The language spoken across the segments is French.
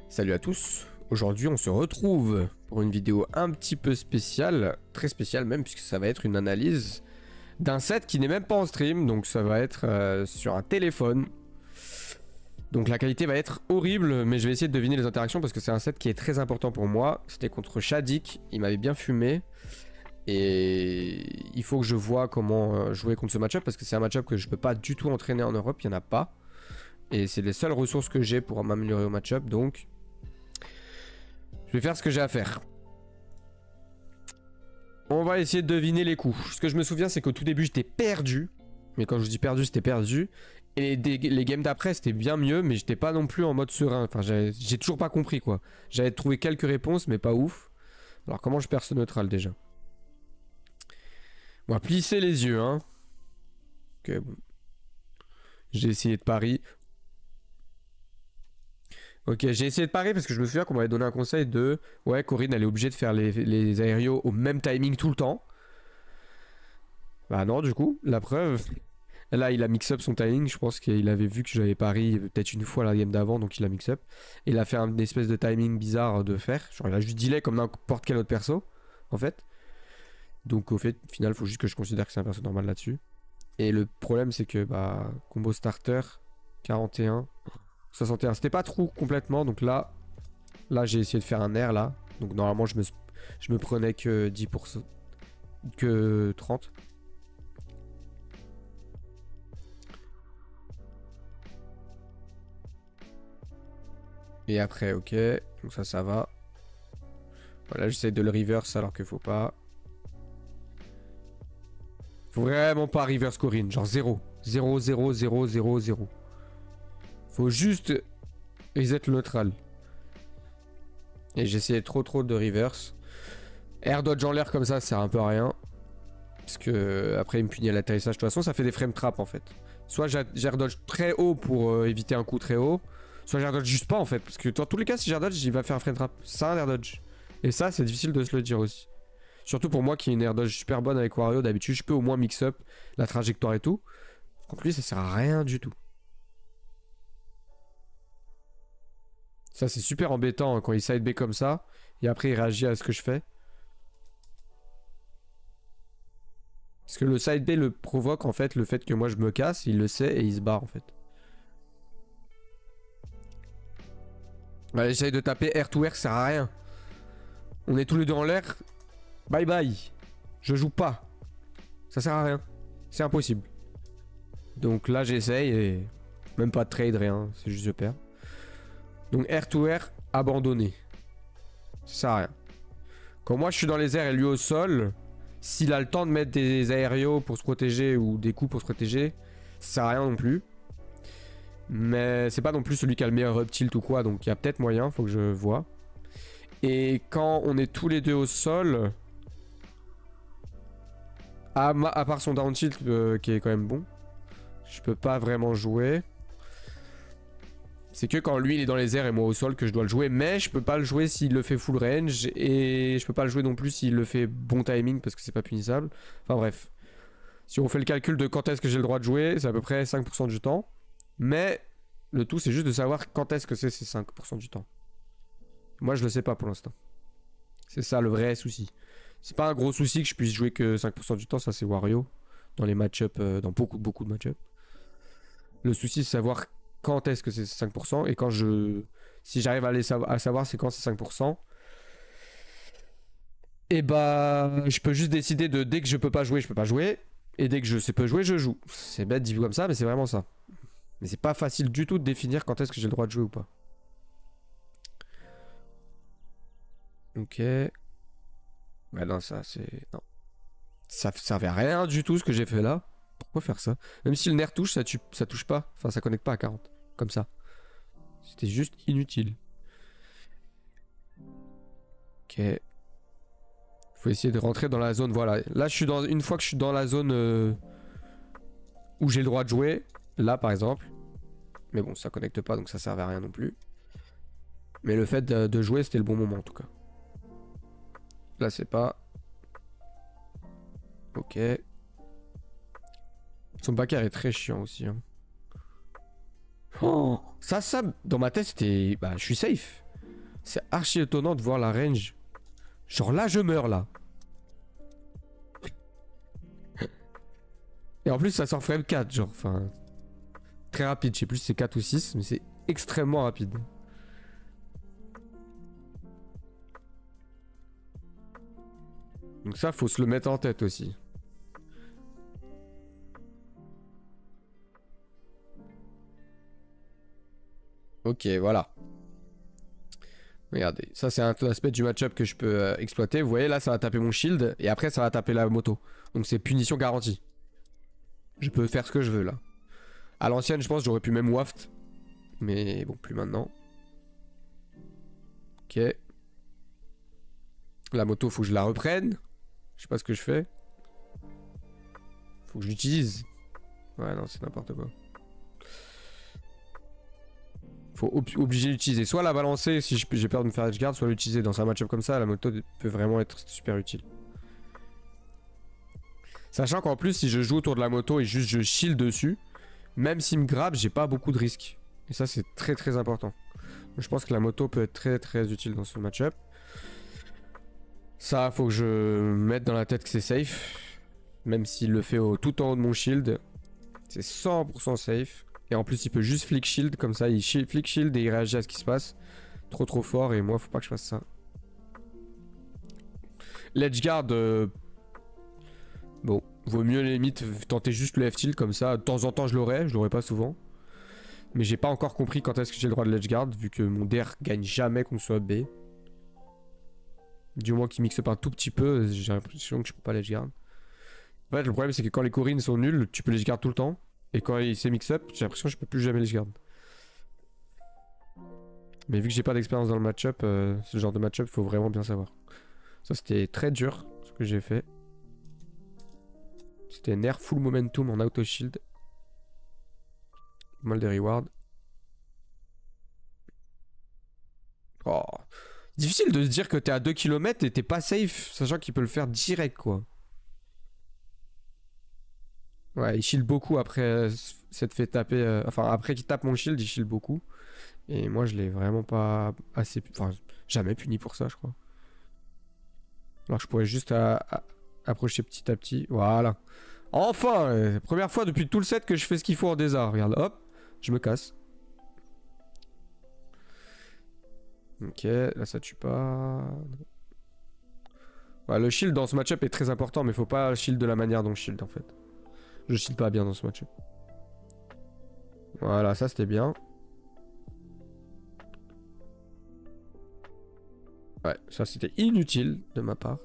Salut à tous, aujourd'hui on se retrouve pour une vidéo un petit peu spéciale, très spéciale même, puisque ça va être une analyse d'un set qui n'est même pas en stream, donc ça va être sur un téléphone. Donc la qualité va être horrible, mais je vais essayer de deviner les interactions parce que c'est un set qui est très important pour moi. C'était contre Shadik, il m'avait bien fumé. Et il faut que je vois comment jouer contre ce match-up parce que c'est un match-up que je peux pas du tout entraîner en Europe, il n'y en a pas. Et c'est les seules ressources que j'ai pour m'améliorer au match-up, donc je vais faire ce que j'ai à faire. On va essayer de deviner les coups. Ce que je me souviens, c'est qu'au tout début, j'étais perdu. Mais quand je dis perdu, c'était perdu. Et les games d'après, c'était bien mieux, mais j'étais pas non plus en mode serein. Enfin, j'ai toujours pas compris, quoi. J'avais trouvé quelques réponses, mais pas ouf. Alors, comment je perds ce neutral, déjà? On va plisser les yeux, hein. Ok, bon. J'ai essayé de pari. Ok, j'ai essayé de parier parce que je me souviens qu'on m'avait donné un conseil de... Ouais, Corinne, elle est obligée de faire les aérios au même timing tout le temps. Bah non, du coup, la preuve. Là, il a mix-up son timing. Je pense qu'il avait vu que j'avais pari peut-être une fois la game d'avant, donc il a mix-up. Et il a fait une espèce de timing bizarre de faire. Genre, il a juste delay comme n'importe quel autre perso, en fait. Donc, au fait, au final, il faut juste que je considère que c'est un perso normal là-dessus. Et le problème, c'est que, bah, combo starter, 41... 61, c'était pas trop complètement, donc là j'ai essayé de faire un air là, donc normalement je me prenais que 10%, que 30. Et après ok, donc ça va. Voilà, j'essaie de le reverse alors qu'il faut pas. Faut vraiment pas reverse Corinne, genre 0. 0, 0, 0, 0, 0. Faut juste reset le neutral. Et j'essayais trop de reverse. Air dodge en l'air comme ça sert un peu à rien. Parce que après il me punit à l'atterrissage. De toute façon ça fait des frame traps en fait. Soit j'air dodge très haut pour éviter un coup très haut. Soit j'air dodge juste pas en fait. Parce que dans tous les cas si j'air dodge il va faire un frame trap. C'est un air dodge. Et ça c'est difficile de se le dire aussi. Surtout pour moi qui ai une air dodge super bonne avec Wario. D'habitude je peux au moins mix up la trajectoire et tout. En plus ça sert à rien du tout. Ça c'est super embêtant hein, quand il side B comme ça. Et après il réagit à ce que je fais. Parce que le side B le provoque en fait le fait que moi je me casse, il le sait et il se barre en fait. Allez, j'essaye de taper air to air, ça sert à rien. On est tous les deux en l'air. Bye bye. Je joue pas. Ça sert à rien. C'est impossible. Donc là j'essaye et même pas de trade, rien. C'est juste je perds. Donc air to air, abandonné. Ça sert à rien. Quand moi je suis dans les airs et lui au sol, s'il a le temps de mettre des aérios pour se protéger ou des coups pour se protéger, ça sert à rien non plus. Mais c'est pas non plus celui qui a le meilleur up tilt ou quoi, donc il y a peut-être moyen, faut que je vois. Et quand on est tous les deux au sol, à part son down tilt qui est quand même bon, je peux pas vraiment jouer. C'est que quand lui il est dans les airs et moi au sol que je dois le jouer, mais je peux pas le jouer s'il le fait full range et je peux pas le jouer non plus s'il le fait bon timing parce que c'est pas punissable. Enfin bref. Si on fait le calcul de quand est-ce que j'ai le droit de jouer, c'est à peu près 5% du temps. Mais le tout c'est juste de savoir quand est-ce que c'est ces 5% du temps. Moi je le sais pas pour l'instant. C'est ça le vrai souci. C'est pas un gros souci que je puisse jouer que 5% du temps, ça c'est Wario. Dans les match-up, dans beaucoup de match-up. Le souci c'est savoir quand est-ce que c'est 5% et quand je... Si j'arrive à savoir c'est quand c'est 5%. Et bah je peux juste décider de dès que je peux pas jouer, je peux pas jouer. Et dès que je sais pas jouer, je joue. C'est bête dit comme ça, mais c'est vraiment ça. Mais c'est pas facile du tout de définir quand est-ce que j'ai le droit de jouer ou pas. Ok. Bah non, ça c'est... Non. Ça servait à rien du tout ce que j'ai fait là. Pourquoi faire ça? Même si le nerf touche, ça touche pas. Enfin, ça connecte pas à 40. Comme ça. C'était juste inutile. Ok. Faut essayer de rentrer dans la zone. Voilà. Là, je suis dans... Une fois que je suis dans la zone où j'ai le droit de jouer. Là, par exemple. Mais bon, ça connecte pas, donc ça servait à rien non plus. Mais le fait de jouer, c'était le bon moment en tout cas. Là, c'est pas... Ok. Son backer est très chiant aussi. Hein. Oh, ça, dans ma tête, c'était... Bah, je suis safe. C'est archi étonnant de voir la range. Genre là, je meurs, là. Et en plus, ça sort frame 4, genre, enfin... Très rapide, je sais plus si c'est 4 ou 6, mais c'est extrêmement rapide. Donc ça, faut se le mettre en tête aussi. Ok, voilà. Regardez, ça c'est un aspect du match-up que je peux exploiter. Vous voyez là, ça va taper mon shield et après ça va taper la moto. Donc c'est punition garantie. Je peux faire ce que je veux là. À l'ancienne, je pense j'aurais pu même waft. Mais bon, plus maintenant. Ok. La moto, faut que je la reprenne. Je sais pas ce que je fais. Faut que je l'utilise. Ouais, non, c'est n'importe quoi. Faut obliger d'utiliser. Soit la balancer si j'ai peur de me faire edgeguard, soit l'utiliser. Dans un match-up comme ça, la moto peut vraiment être super utile. Sachant qu'en plus, si je joue autour de la moto et juste je shield dessus, même s'il me grabe, j'ai pas beaucoup de risques. Et ça, c'est très très important. Donc, je pense que la moto peut être très très utile dans ce match-up. Ça, faut que je me mette dans la tête que c'est safe. Même s'il le fait tout en haut de mon shield. C'est 100% safe. Et en plus, il peut juste flick shield, comme ça, il flick shield et il réagit à ce qui se passe. Trop fort, et moi, faut pas que je fasse ça. L'edgeguard, bon, vaut mieux limite tenter juste le F-tilt, comme ça, de temps en temps je l'aurai pas souvent. Mais j'ai pas encore compris quand est-ce que j'ai le droit de l'edgeguard, vu que mon DR gagne jamais qu'on soit B. Du moins qu'il mixe pas un tout petit peu, j'ai l'impression que je peux pas l'edgeguard. En fait, le problème c'est que quand les Corines sont nuls, tu peux l'edgeguard tout le temps. Et quand il s'est mix-up, j'ai l'impression que je peux plus jamais les garder. Mais vu que j'ai pas d'expérience dans le match-up, ce genre de match-up, faut vraiment bien savoir. Ça c'était très dur, ce que j'ai fait. C'était nerf full momentum en auto shield. Mal des rewards. Oh. Difficile de se dire que t'es à 2 km et t'es pas safe, sachant qu'il peut le faire direct quoi. Ouais, il shield beaucoup après s'être fait taper. Enfin, après qu'il tape mon shield, il shield beaucoup. Et moi, je l'ai vraiment pas assez. Enfin, jamais puni pour ça, je crois. Alors, je pourrais juste approcher petit à petit. Voilà. Enfin première fois depuis tout le set que je fais ce qu'il faut en désart. Regarde, hop, je me casse. Ok, là, ça tue pas. Ouais, le shield dans ce match-up est très important, mais faut pas shield de la manière dont je shield en fait. Je shield pas bien dans ce match-up. Voilà, ça c'était bien. Ouais, ça c'était inutile de ma part.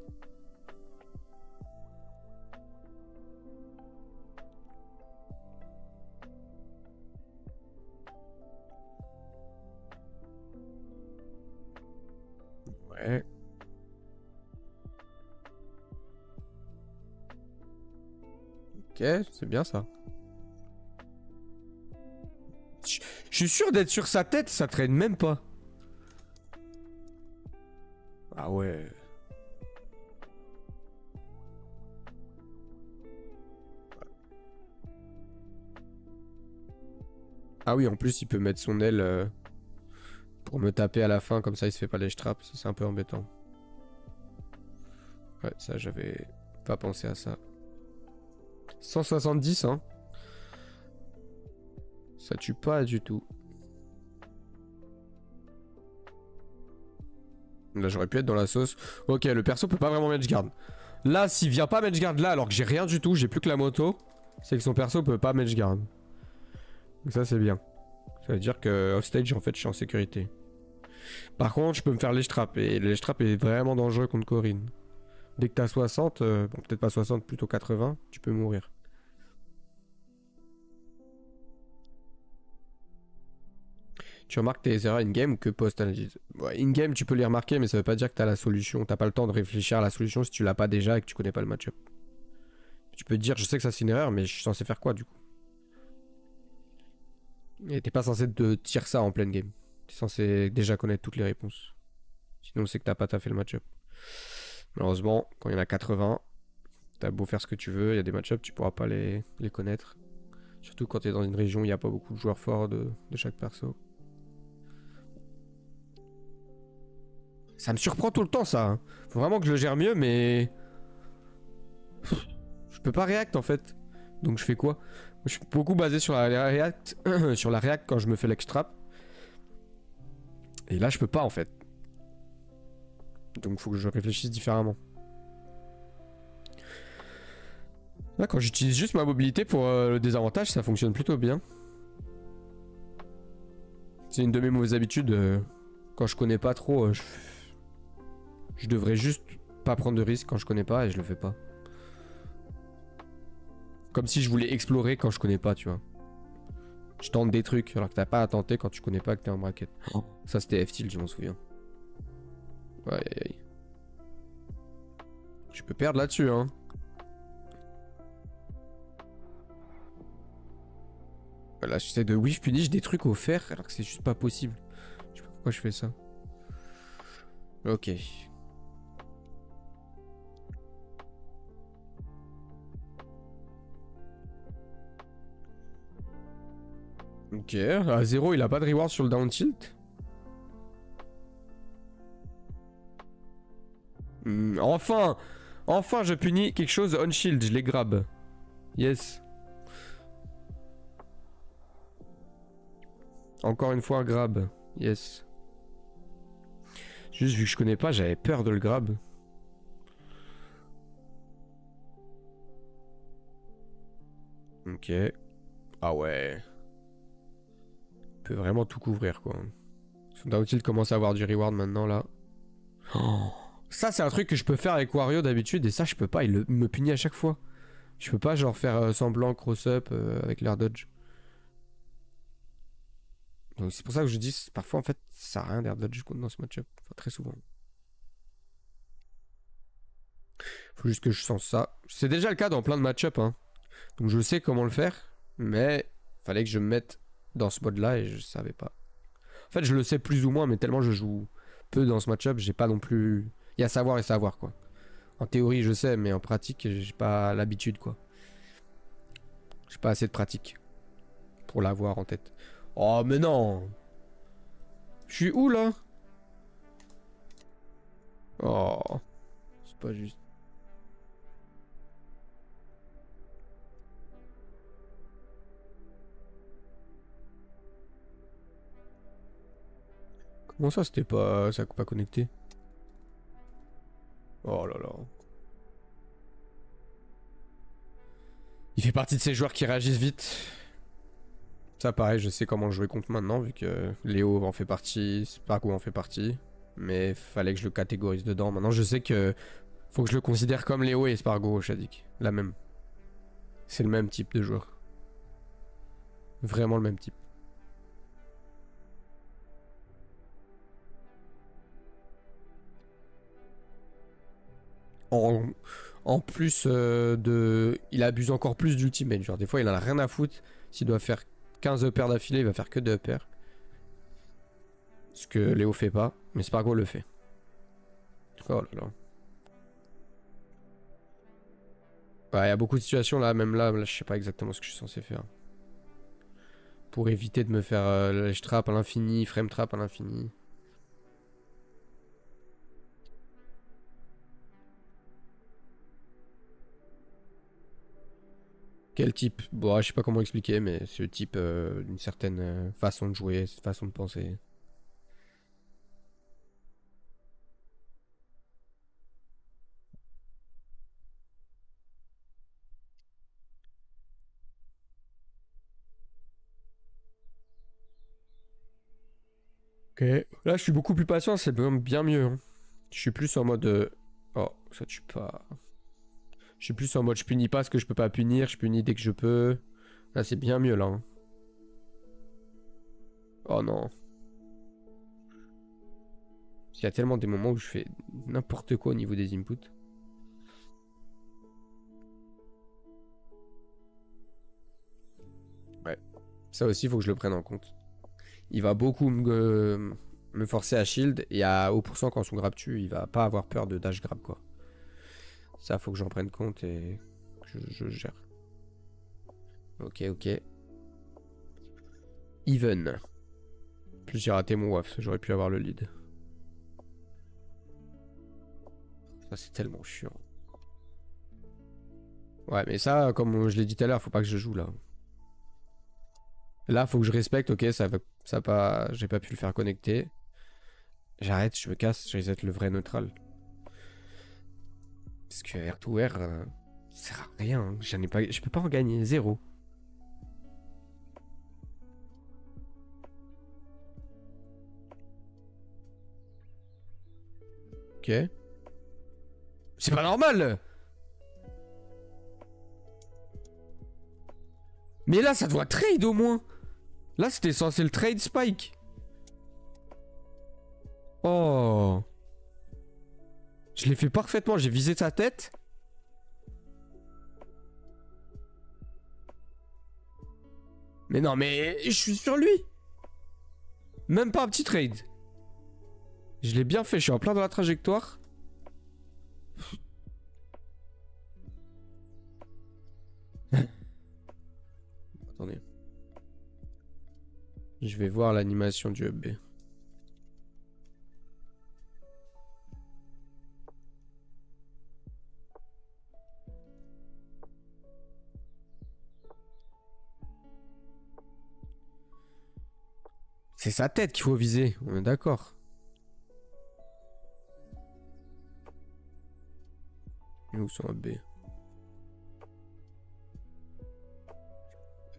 Ouais. Ok, c'est bien ça. Je suis sûr d'être sur sa tête, ça traîne même pas. Ah ouais. Ah oui, en plus il peut mettre son aile pour me taper à la fin, comme ça il se fait pas l'edge trap, ça c'est un peu embêtant. Ouais, ça j'avais pas pensé à ça. 170 hein. Ça tue pas du tout. Là j'aurais pu être dans la sauce. Ok, le perso peut pas vraiment matchguard. Là s'il vient pas matchguard là alors que j'ai rien du tout, j'ai plus que la moto, c'est que son perso peut pas matchguard. Donc ça c'est bien. Ça veut dire que offstage en fait je suis en sécurité. Par contre je peux me faire l'edge trap et l'edge trap est vraiment dangereux contre Corinne. Dès que t'as 60, bon peut-être pas 60, plutôt 80, tu peux mourir. Tu remarques tes erreurs in-game ou que post-analyse? Ouais, in-game tu peux les remarquer mais ça veut pas dire que t'as la solution. T'as pas le temps de réfléchir à la solution si tu l'as pas déjà et que tu connais pas le match-up. Tu peux te dire je sais que ça c'est une erreur mais je suis censé faire quoi du coup? Et t'es pas censé te tirer ça en pleine game. T'es censé déjà connaître toutes les réponses. Sinon c'est que t'as pas taffé le match-up. Malheureusement, quand il y en a 80, t'as beau faire ce que tu veux, il y a des match-ups, tu pourras pas les connaître. Surtout quand t'es dans une région où il n'y a pas beaucoup de joueurs forts de chaque perso. Ça me surprend tout le temps ça. Hein. Faut vraiment que je le gère mieux, mais... Je peux pas react en fait. Donc je fais quoi? Je suis beaucoup basé sur la react, sur la react quand je me fais l'extrap. Et là je peux pas en fait. Donc faut que je réfléchisse différemment. Là quand j'utilise juste ma mobilité pour le désavantage, ça fonctionne plutôt bien. C'est une de mes mauvaises habitudes. Quand je connais pas trop, je devrais juste pas prendre de risques quand je connais pas et je le fais pas. Comme si je voulais explorer quand je connais pas, tu vois. Je tente des trucs alors que t'as pas à tenter quand tu connais pas que t'es en bracket. Oh. Ça c'était F-Tilt, je m'en souviens. Aïe aïe aïe. Je peux perdre là-dessus, hein. Là, j'essaie de whiff punish des trucs offerts alors que c'est juste pas possible. Je sais pas pourquoi je fais ça. Ok. Ok, à 0 il a pas de reward sur le down tilt. Enfin enfin je punis quelque chose on shield, je les grab. Yes. Encore une fois grab. Yes. Juste vu que je connais pas, j'avais peur de le grab. Ok. Ah ouais. Il peut vraiment tout couvrir quoi. Son down tilt commence à avoir du reward maintenant là. Oh. Ça c'est un truc que je peux faire avec Wario d'habitude et ça je peux pas, il me punit à chaque fois. Je peux pas genre faire semblant cross-up avec l'air dodge. Donc c'est pour ça que je dis parfois en fait ça sert à rien d'air dodge dans ce match-up. Enfin très souvent. Faut juste que je sens ça. C'est déjà le cas dans plein de match-up hein. Donc je sais comment le faire. Mais fallait que je me mette dans ce mode là et je savais pas. En fait je le sais plus ou moins mais tellement je joue peu dans ce match-up, j'ai pas non plus... Il y a savoir et savoir quoi. En théorie je sais mais en pratique j'ai pas l'habitude quoi. J'ai pas assez de pratique pour l'avoir en tête. Oh mais non. Je suis où là? Oh. C'est pas juste. Comment ça c'était pas... ça pas connecté? Oh là là. Il fait partie de ces joueurs qui réagissent vite. Ça pareil, je sais comment jouer contre maintenant vu que Léo en fait partie, Spargo en fait partie. Mais fallait que je le catégorise dedans. Maintenant je sais que faut que je le considère comme Léo et Spargo au Shadik. La même. C'est le même type de joueur. Vraiment le même type. En plus de... Il abuse encore plus d'ultimate. Genre des fois il en a rien à foutre. S'il doit faire 15 uppers d'affilée, il va faire que 2 uppers. Ce que Léo fait pas. Mais Spargo le fait. Oh là là. Ouais, il y a beaucoup de situations là, même là, je sais pas exactement ce que je suis censé faire. Pour éviter de me faire ledge trap à l'infini, frame trap à l'infini. Quel type? Bon, je sais pas comment expliquer, mais c'est le type d'une certaine façon de jouer, façon de penser. Ok. Là, je suis beaucoup plus patient, c'est bien mieux. Hein. Je suis plus en mode... Oh, ça tue pas. Je suis plus en mode je punis pas ce que je peux pas punir, je punis dès que je peux. Là, c'est bien mieux, là. Hein. Oh non. Il y a tellement des moments où je fais n'importe quoi au niveau des inputs. Ouais. Ça aussi, il faut que je le prenne en compte. Il va beaucoup me forcer à shield. Et à haut pourcent, quand son grab tue, il va pas avoir peur de dash grab, quoi. Ça, faut que j'en prenne compte et que je gère. Ok, ok. Even. En plus, j'ai raté mon waft. J'aurais pu avoir le lead. Ça, c'est tellement chiant. Ouais, mais ça, comme je l'ai dit tout à l'heure, faut pas que je joue là. Là, faut que je respecte. Ok, ça pas, j'ai pas pu le faire connecter. J'arrête, je me casse, je reset le vrai neutral. Parce que R2R, ça sert à rien. Hein. J'en ai pas, je peux pas en gagner, 0. Ok. C'est pas normal. Mais là, ça doit trade au moins. Là, c'était censé le trade spike. Oh. Je l'ai fait parfaitement. J'ai visé sa tête. Mais non, mais je suis sur lui. Même pas un petit trade. Je l'ai bien fait. Je suis en plein dans la trajectoire. Attendez. Je vais voir l'animation du hub B. C'est sa tête qu'il faut viser, on est d'accord. Où sont hub B?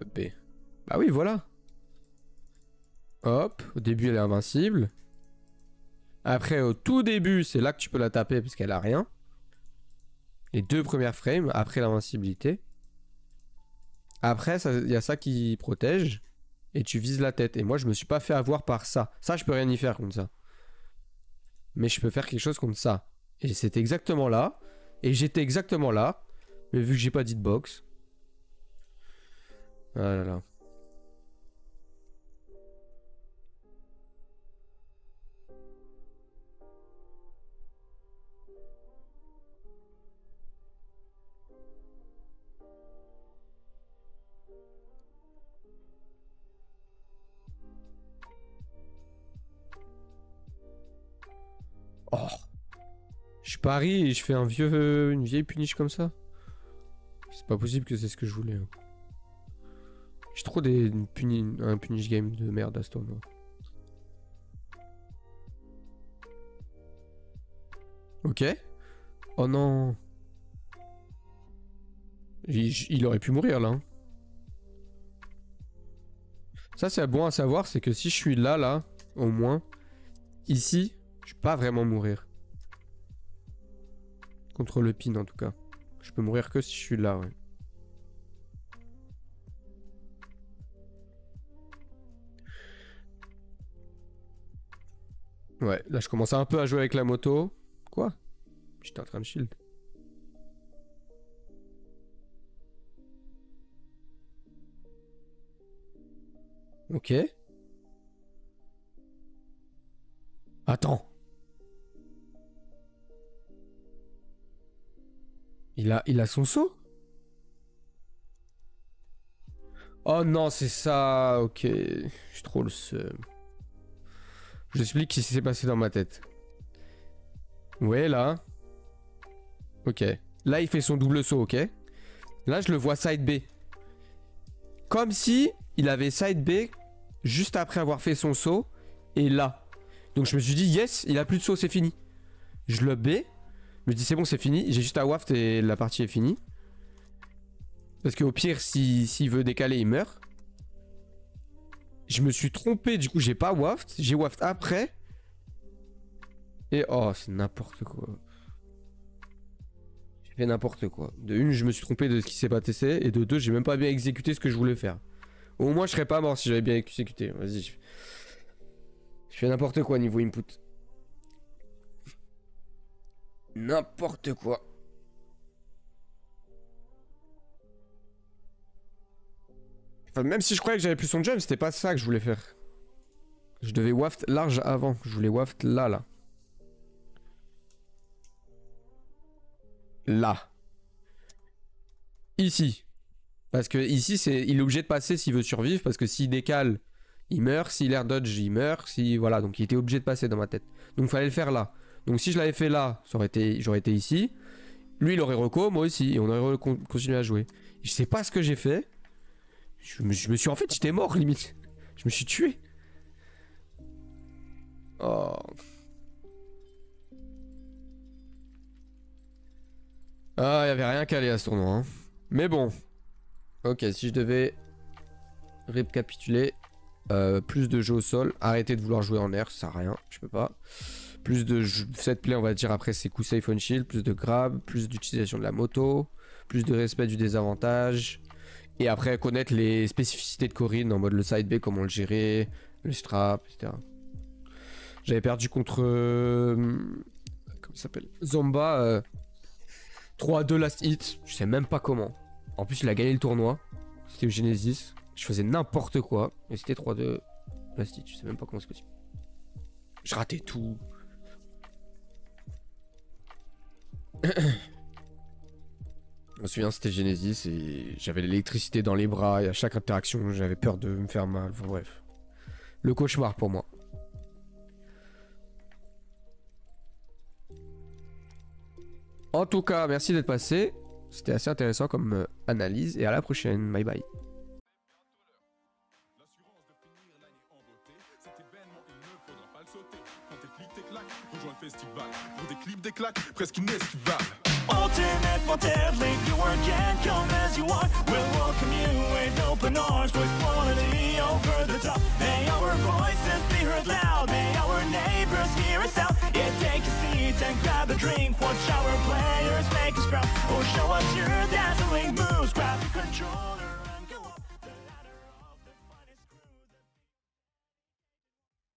Hub B. Bah oui, voilà. Hop, au début elle est invincible. Après, au tout début, c'est là que tu peux la taper parce qu'elle a rien. Les 2 premières frames, après l'invincibilité. Après, il y a ça qui protège. Et tu vises la tête. Et moi, je me suis pas fait avoir par ça. Ça, je peux rien y faire contre ça. Mais je peux faire quelque chose contre ça. Et c'était exactement là. Et j'étais exactement là. Mais vu que j'ai pas d'hitbox. Ah là là. Oh. Je parie et je fais une vieille punish comme ça. C'est pas possible que c'est ce que je voulais. Hein. J'ai trop un punish game de merde à ce tournoi. Ok. Oh non. Il aurait pu mourir là. Hein. Ça c'est bon à savoir, c'est que si je suis là, au moins, ici, je peux pas vraiment mourir. Contre le pin en tout cas. Je peux mourir que si je suis là, ouais. Ouais, là je commence un peu à jouer avec la moto. Quoi? J'étais en train de shield. Ok. Attends. Il a son saut? Oh non, c'est ça. Ok. Je suis trop le seum. Je vous explique ce qui s'est passé dans ma tête. Ouais, là. Ok. Là, il fait son double saut, ok. Là, je le vois side B. Comme si il avait side B juste après avoir fait son saut. Et là. Donc je me suis dit, yes, il a plus de saut, c'est fini. Je le B. Je me dis, c'est bon, c'est fini. J'ai juste à waft et la partie est finie. Parce qu'au pire, s'il veut décaler, il meurt. Je me suis trompé, du coup, j'ai pas waft. J'ai waft après. Et oh, c'est n'importe quoi. J'ai fait n'importe quoi. De une, je me suis trompé de ce qui s'est passé. Et de deux, j'ai même pas bien exécuté ce que je voulais faire. Au moins, je serais pas mort si j'avais bien exécuté. Vas-y. Je fais n'importe quoi niveau input. N'importe quoi. Enfin, même si je croyais que j'avais plus son jump, c'était pas ça que je voulais faire. Je devais waft large avant. Je voulais waft là. Là. Ici. Parce que ici, il est obligé de passer s'il veut survivre. Parce que s'il décale, il meurt. S'il air dodge, il meurt. Si, voilà, donc il était obligé de passer dans ma tête. Donc il fallait le faire là. Donc si je l'avais fait là, j'aurais été ici. Lui, il aurait reco, moi aussi. Et on aurait continué à jouer. Je sais pas ce que j'ai fait. Je me suis... En fait, j'étais mort, limite. Je me suis tué. Oh... Ah, il n'y avait rien calé à ce tournoi. Hein. Mais bon. Ok, si je devais récapituler. Plus de jeux au sol. Arrêtez de vouloir jouer en air, ça sert à rien. Je peux pas. Plus de set play, on va dire, après c'est coup safe on shield. Plus de grab. Plus d'utilisation de la moto. Plus de respect du désavantage. Et après, connaître les spécificités de Corrin en mode le side B, comment le gérer. Le strap, etc. J'avais perdu contre... comment ça s'appelle, Zomba. 3-2 last hit, je sais même pas comment. En plus, il a gagné le tournoi. C'était au Genesis. Je faisais n'importe quoi. Et c'était 3-2 last hit. Je sais même pas comment c'est possible. Je ratais tout. Je me souviens, c'était Genesis et j'avais l'électricité dans les bras. Et à chaque interaction, j'avais peur de me faire mal. Enfin, bref. Le cauchemar pour moi. En tout cas, merci d'être passé. C'était assez intéressant comme analyse. Et à la prochaine. Bye bye. Ultimate Wanted League, you can come as you want. We'll welcome you with open arms, with quality over the top. May our voices be heard loud, may our neighbors hear us out. Yeah, take a seat and grab a drink, watch our players make us proud, or show us your dazzling moves.